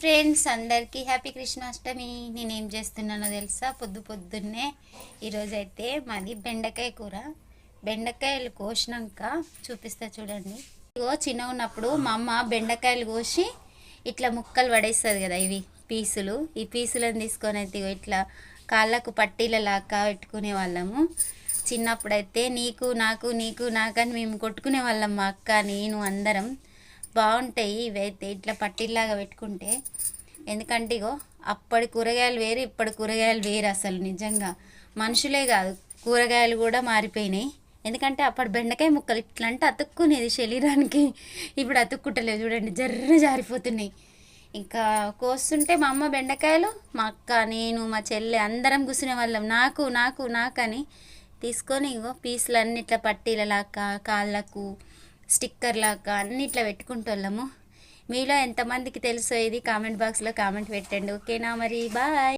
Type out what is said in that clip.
Friends, అందరికీ happy Krishnashtami. నేనేం చేస్తున్నానో తెలుసా? పొద్దున్నే ఈరోజైతే మాది బెండకాయ కూర. బెండకాయలు కోసినాక చూపిస్తా చూడండి. ఇగో చిన్న ఉన్నప్పుడు మా అమ్మ బెండకాయలు కోసి ఇట్లా ముక్కలు పడేస్తుంది కదా, ఇవి పీసులు. ఈ పీసులను తీసుకొని అయితే ఇట్లా కాళ్ళకు పట్టీలలాగా పెట్టుకునే వాళ్ళము. చిన్నప్పుడైతే నీకు నాకు నీకు నాకని మేము కొట్టుకునే వాళ్ళం, మా అక్క నేను అందరం. బాగుంటాయి ఇవైతే ఇట్లా పట్టిల్లాగా పెట్టుకుంటే. ఎందుకంటే ఇగో అప్పటి కూరగాయలు వేరు, ఇప్పటి కూరగాయలు వేరు. అసలు నిజంగా మనుషులే కాదు, కూరగాయలు కూడా మారిపోయినాయి. ఎందుకంటే అప్పటి బెండకాయ ముక్కలు ఇట్లా అంటే అతుక్కునేది శరీరానికి. ఇప్పుడు అతుక్కుంటలేవు చూడండి, జర్ర జారిపోతున్నాయి. ఇంకా కోస్తుంటే మా అమ్మ బెండకాయలు, మా అక్క నేను మా చెల్లె అందరం కూర్చునే వాళ్ళం. నాకు నాకు నాకని తీసుకొని ఇగో పీసులు అన్ని ఇట్లా పట్టీలలాగా కాళ్ళకు స్టిక్కర్ లాగా అన్ని ఇట్లా పెట్టుకుంటోళ్ళము. మీలో ఎంతమందికి తెలుసో ఇది కామెంట్ బాక్స్లో కామెంట్ పెట్టండి. ఓకేనా మరి, బాయ్.